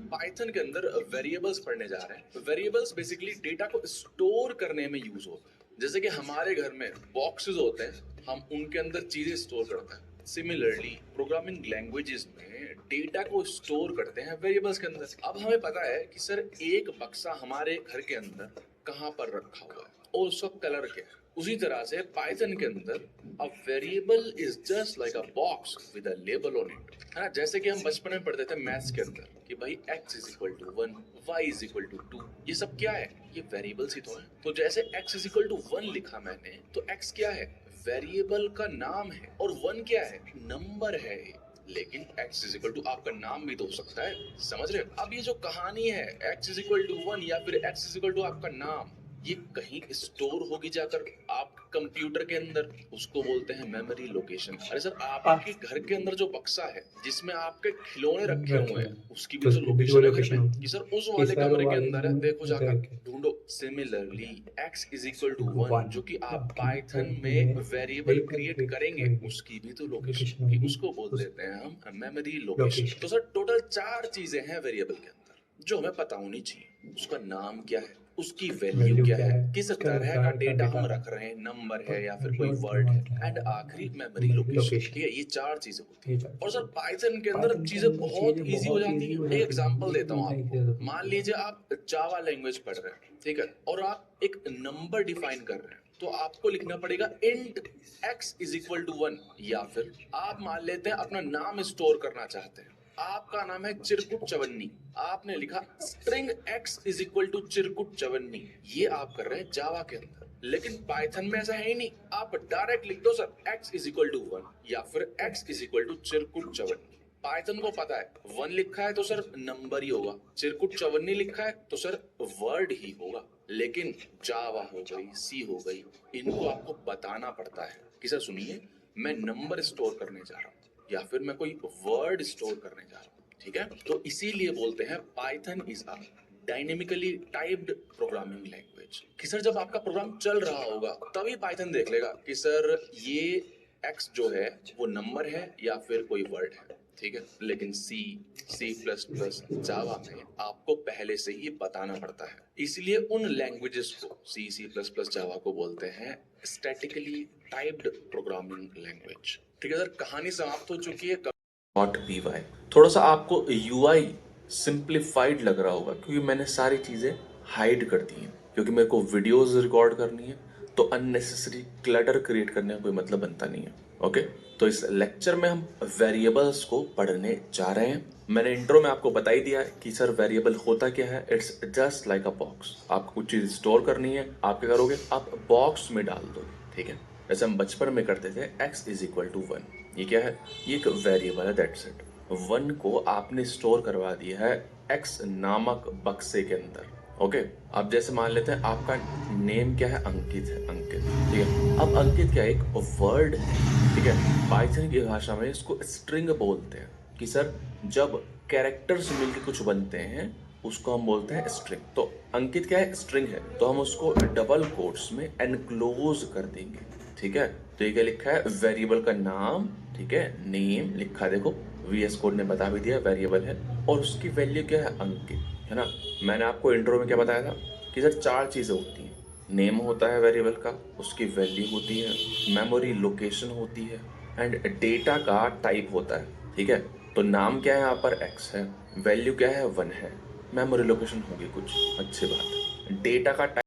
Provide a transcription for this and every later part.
Python के अंदर variables पढ़ने जा रहे हैं। वेरिएबल्स बेसिकली डेटा को स्टोर करने में यूज होते हैं। जैसे कि हमारे घर में बॉक्सेस होते हैं, हम उनके अंदर चीजें स्टोर करते हैं। सिमिलरली प्रोग्रामिंग लैंग्वेजेस में डेटा को स्टोर करते हैं वेरिएबल्स के अंदर। अब हमें पता है कि सर एक बक्सा हमारे घर के अंदर कहाँ पर रखा हुआ है और उसका कलर क्या है। उसी तरह से पाइथन के अंदर a variable is just like a box with a label on it, है ना। जैसे कि हम बचपन में पढ़ते थे मैथ्स के अंदर कि भाई x is equal to 1, y is equal to 2, ये सब क्या है, ये वेरिएबल्स ही तो है। तो जैसे x इज इक्वल टू 1 लिखा मैंने, तो x क्या है, वेरिएबल का नाम है, और 1 क्या है, नंबर है। लेकिन x इज इक्वल टू आपका नाम भी तो हो सकता है, समझ रहे हो। अब ये जो कहानी है x इज इक्वल टू 1 या फिर x इज इक्वल टू आपका नाम, ये कहीं स्टोर होगी जाकर आप कंप्यूटर के अंदर, उसको बोलते हैं मेमोरी लोकेशन। अरे सर आपके घर के अंदर जो बक्सा है जिसमें आपके खिलौने रखे हुए हैं, उसकी भी तो लोकेशन है घर में कि सर उस वाले कमरे के अंदर है, देखो जाकर ढूंढो। Similarly x is equal to 1 जो कि आप पाइथन में वेरिएबल क्रिएट करेंगे, उसकी भी तो लोकेशन होगी, उसको बोल देते हैं हम मेमोरी लोकेशन। तो सर टोटल 4 चीजें हैं वेरिएबल के अंदर जो हमें पता होनी चाहिए। उसका नाम क्या है, उसकी वैल्यू क्या है, किस तरह का डेटा हम रख रहे हैं, नंबर है या फिर कोई वर्ड है, एंड आखिरी मेमोरी लोकेशन। ठीक है, ये 4 चीजें होती है। और सर पाइथन के अंदर चीजें बहुत इजी हो जाती है। एक एग्जांपल देता हूँ आपको। मान लीजिए आप जावा लैंग्वेज पढ़ रहे हैं, ठीक है, और आप एक नंबर डिफाइन कर रहे हैं, तो आपको लिखना पड़ेगा int x is equal to 1। या फिर आप मान लेते हैं अपना नाम स्टोर करना चाहते हैं, आपका नाम है चिरकुट चवन्नी, आपने लिखा string x is equal to चिरकुट चवन्नी। ये आप कर रहे हैं जावा के अंदर, लेकिन पाइथन में ऐसा है ही नहीं। आप डायरेक्ट लिख दो sir x is equal to 1 या फिर x इज इक्वल टू चिरकुट चवन्नी। पाइथन को पता है 1 लिखा है तो सर नंबर ही होगा, चिरकुट चवन्नी लिखा है तो सर वर्ड ही होगा। लेकिन जावा हो गई, सी हो गई, इनको आपको बताना पड़ता है कि सर सुनिए, मैं नंबर स्टोर करने जा रहा हूँ या फिर मैं कोई वर्ड स्टोर करने जा रहा हूँ। ठीक है, तो इसीलिए बोलते हैं Python is a dynamically typed programming language. कि सर जब आपका प्रोग्राम चल रहा होगा तभी पाइथन देख लेगा कि सर ये x जो है वो नंबर है या फिर कोई वर्ड है। ठीक है, लेकिन सी प्लस प्लस जावा में आपको पहले से ही बताना पड़ता है, इसलिए उन लैंग्वेजेस को सी प्लस प्लस जावा को बोलते हैं स्टैटिकली टाइप्ड प्रोग्रामिंग लैंग्वेज। ठीक है सर, कहानी समाप्त हो चुकी है। नॉट py, थोड़ा सा आपको ui सिंप्लीफाइड लग रहा होगा क्योंकि मैंने सारी चीजें हाइड कर दी हैं, क्योंकि मेरे को वीडियोस रिकॉर्ड करनी है, तो अननेसेसरी क्लटर क्रिएट करने का कोई मतलब बनता नहीं है। ओके, तो इस लेक्चर में हम वेरिएबल्स को पढ़ने जा रहे हैं। मैंने इंट्रो में आपको बता ही दिया है कि सर वेरिएबल होता क्या है। It's just like a box. आपको कुछ चीज स्टोर करनी है, आप क्या करोगे, आप बॉक्स में डाल दोगे। ठीक है, जैसे हम बचपन में करते थे x इज इक्वल टू 1, ये क्या है, ये एक वेरिएबल है, दैट्स इट। 1 को आपने स्टोर करवा दिया है x नामक बक्से के अंदर। ओके, अब जैसे मान लेते हैं आपका नेम क्या है, अंकित है, अंकित। ठीक है, अब अंकित क्या है, एक वर्ड है। ठीक है, पाइथन की भाषा में इसको स्ट्रिंग बोलते हैं कि सर जब कैरेक्टर्स मिलकर कुछ बनते हैं उसको हम बोलते हैं स्ट्रिंग। तो अंकित क्या है, स्ट्रिंग है, तो हम उसको डबल कोट्स में एनक्लोज कर देंगे। ठीक है, तो ये क्या लिखा है, वेरिएबल का नाम, ठीक है, नेम लिखा है, देखो VS कोड ने बता भी दिया वेरिएबल है, और उसकी वैल्यू क्या है, अंकित, है ना। मैंने आपको इंट्रो में क्या बताया था कि सर 4 चीजें होती हैं। नेम होता है वेरिएबल का, उसकी वैल्यू होती है, मेमोरी लोकेशन होती है, एंड डेटा का टाइप होता है। ठीक है, तो नाम क्या है यहाँ पर x है, वैल्यू क्या है 1 है, मेमोरी लोकेशन होगी कुछ, अच्छी बात। डेटा का टाइप,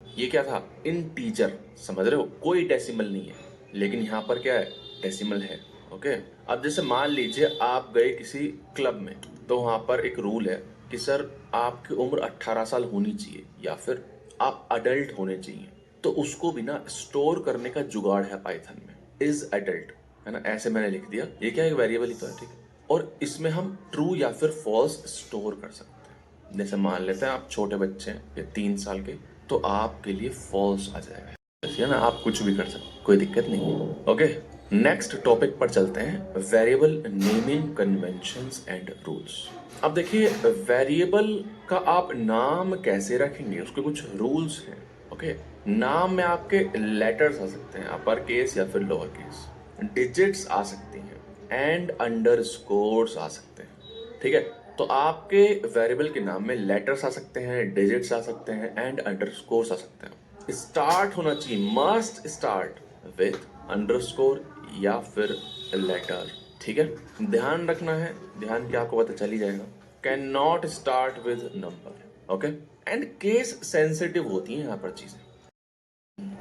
ये क्या था, इंटीजर, समझ रहे हो, कोई डेसिमल नहीं है, लेकिन यहाँ पर क्या है, डेसिमल है। ओके, अब जैसे मान लीजिए आप गए किसी क्लब में, तो वहां पर एक रूल है कि सर आपकी उम्र 18 साल होनी चाहिए या फिर आप अडल्ट होने चाहिए, तो उसको भी ना स्टोर करने का जुगाड़ है पाइथन में, इज अडल्ट, है ना, ऐसे मैंने लिख दिया। ये क्या है, वेरिएबल ही तो है, ठीक है, और इसमें हम ट्रू या फिर फॉल्स स्टोर कर सकते हैं। जैसे मान लेते हैं आप छोटे बच्चे हैं या 3 साल के, तो आपके लिए फॉल्स आ जाएगा, है ना, आप कुछ भी कर सकते, कोई दिक्कत नहीं है। ओके, नेक्स्ट टॉपिक पर चलते हैं, variable naming conventions and rules. अब देखिए, वेरिएबल का आप नाम कैसे रखेंगे, उसके कुछ रूल्स हैं। ओके, नाम में आपके लेटर्स आ सकते हैं, अपर केस या फिर लोअर केस, डिजिट्स आ सकती हैं, एंड अंडरस्कोर्स आ सकते हैं। ठीक है, तो आपके वेरिएबल के नाम में लेटर्स आ सकते हैं, डिजिट्स आ सकते हैं, एंड अंडरस्कोर्स आ सकते हैं। स्टार्ट होना चाहिए, मस्ट स्टार्ट विथ अंडरस्कोर या फिर लेटर। ठीक है, ध्यान रखना है, ध्यान क्या आपको पता चल ही जाएगा। Can not start with number. Okay, and case sensitive होती हैं यहाँ पर चीजें।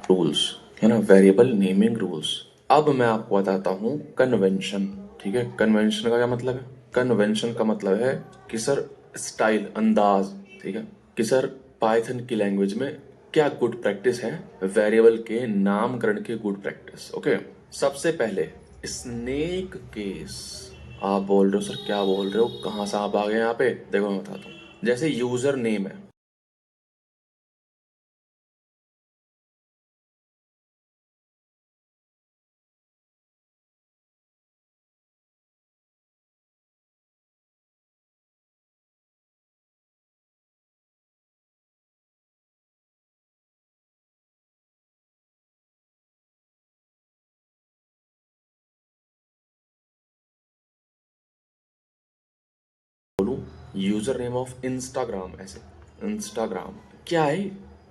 रूल्स है ना, वेरिएबल नेमिंग रूल्स। अब मैं आपको बताता हूँ कन्वेंशन। ठीक है, कन्वेंशन का क्या मतलब है? कन्वेंशन का मतलब है कि सर स्टाइल, अंदाज। ठीक है, कि सर पाइथन की लैंग्वेज में क्या गुड प्रैक्टिस है, वेरिएबल के नामकरण की गुड प्रैक्टिस। ओके, सबसे पहले स्नेक केस। आप बोल रहे हो सर क्या बोल रहे हो, कहाँ से आप आ गए यहाँ पे? देखो मैं बताता हूँ, जैसे यूजर नेम है, बोलूँ यूजर नेम ऑफ इंस्टाग्राम, ऐसे इंस्टाग्राम क्या है,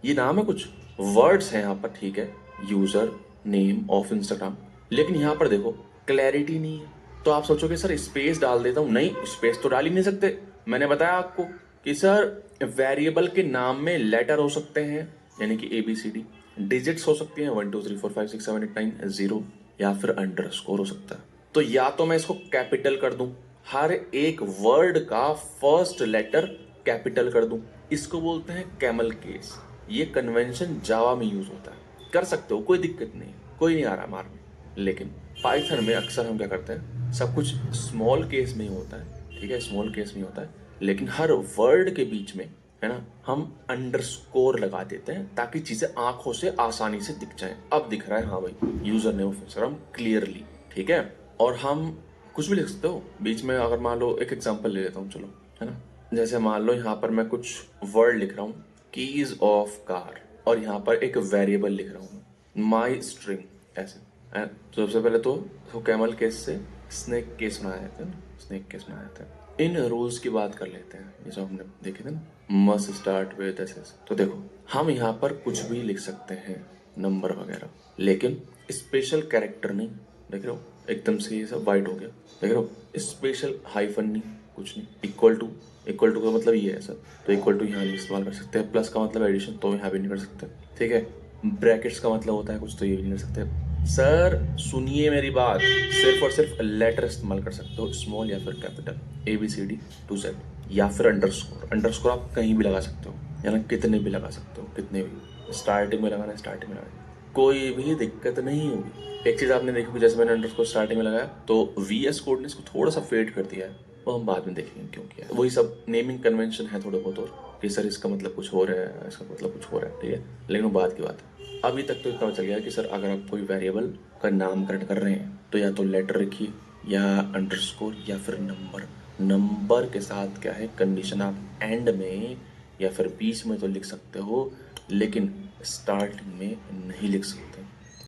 ये नाम है, कुछ वर्ड्स हैं यहाँ पर। ठीक है, यूजर नेम ऑफ इंस्टाग्राम, लेकिन यहाँ पर देखो क्लैरिटी नहीं है। तो आप सोचोगे सर स्पेस डाल देता हूँ, नहीं, स्पेस तो डाल ही नहीं सकते। मैंने बताया आपको कि सर वेरिएबल के नाम में लेटर हो सकते हैं, यानी कि ABCD, डिजिट्स हो सकती हैं 1 2 3 4 5 6 7 8 9 0, या फिर अंडरस्कोर हो सकता है। तो या तो मैं इसको कैपिटल कर दूं, हर एक वर्ड का फर्स्ट लेटर कैपिटल कर दूं, इसको बोलते हैं कैमल केस। ये कन्वेंशन जावा में यूज होता है, कर सकते हो, कोई दिक्कत नहीं, कोई नहीं आ रहा मारने। लेकिन पाइथन में अक्सर हम क्या करते हैं, सब कुछ स्मॉल केस में ही होता है। ठीक है, स्मॉल केस में ही होता है, लेकिन हर वर्ड के बीच में, है ना, हम अंडरस्कोर लगा देते हैं ताकि चीजें आंखों से आसानी से दिख जाएं। अब दिख रहा है, हाँ भाई, user name of Instagram clearly. ठीक है, और हम कुछ भी लिख सकते हो बीच में। अगर मान लो, एक एग्जांपल ले लेता हूँ, चलो, है ना, जैसे मान लो यहाँ पर मैं कुछ वर्ड लिख रहा हूँ, कीज ऑफ कार, और यहाँ पर एक वेरिएबल लिख रहा हूँ माई स्ट्रिंग, ऐसे। तो सबसे पहले तो कैमल केस से स्नेक केस बनाया जाता है ना, स्नेक केस बनाया जाता है। इन रूल्स की बात कर लेते हैं, ये जो हमने देखे थे ना, मस्ट स्टार्ट विद ऐसे। तो देखो, हम यहाँ पर कुछ भी लिख सकते हैं, नंबर वगैरह, लेकिन स्पेशल कैरेक्टर नहीं। देख रहे हो, एकदम से ये सब वाइट हो गया, देख रहे हो, स्पेशल हाइफन नहीं, कुछ नहीं। इक्वल टू, इक्वल टू का मतलब ये है सर, तो इक्वल टू यहाँ नहीं इस्तेमाल कर सकते। प्लस का मतलब एडिशन, तो यहाँ भी नहीं कर सकते। ठीक है, ब्रैकेट्स का मतलब होता है कुछ, तो ये भी नहीं कर सकते। सर सुनिए मेरी बात, सिर्फ और सिर्फ लेटर इस्तेमाल कर सकते हो, स्मॉल या फिर कैपिटल, ABCD to Z, या फिर अंडरस्कोर। अंडरस्कोर आप कहीं भी लगा सकते हो, यानी कितने भी लगा सकते हो, कितने भी, स्टार्टिंग में लगाना है स्टार्टिंग में लगाना, कोई भी दिक्कत नहीं होगी। एक चीज आपने देखी कि जैसे मैंने अंडरस्कोर स्टार्टिंग में लगाया, तो VS कोड ने इसको थोड़ा सा फेड कर दिया है, वो हम बाद में देखेंगे क्यों किया। वही सब नेमिंग कन्वेंशन है थोड़े बहुत, और कि सर इसका मतलब कुछ हो रहा है, इसका मतलब कुछ हो रहा है। ठीक है, लेकिन वो बात की बात है। अभी तक तो इतना चल गया कि सर अगर आप कोई वेरिएबल का नामकरण कर रहे हैं, तो या तो लेटर रखिए, या अंडरस्कोर, या फिर नंबर। नंबर के साथ क्या है कंडीशन, आप एंड में या फिर बीच में तो लिख सकते हो, लेकिन स्टार्टिंग में नहीं लिख सकते।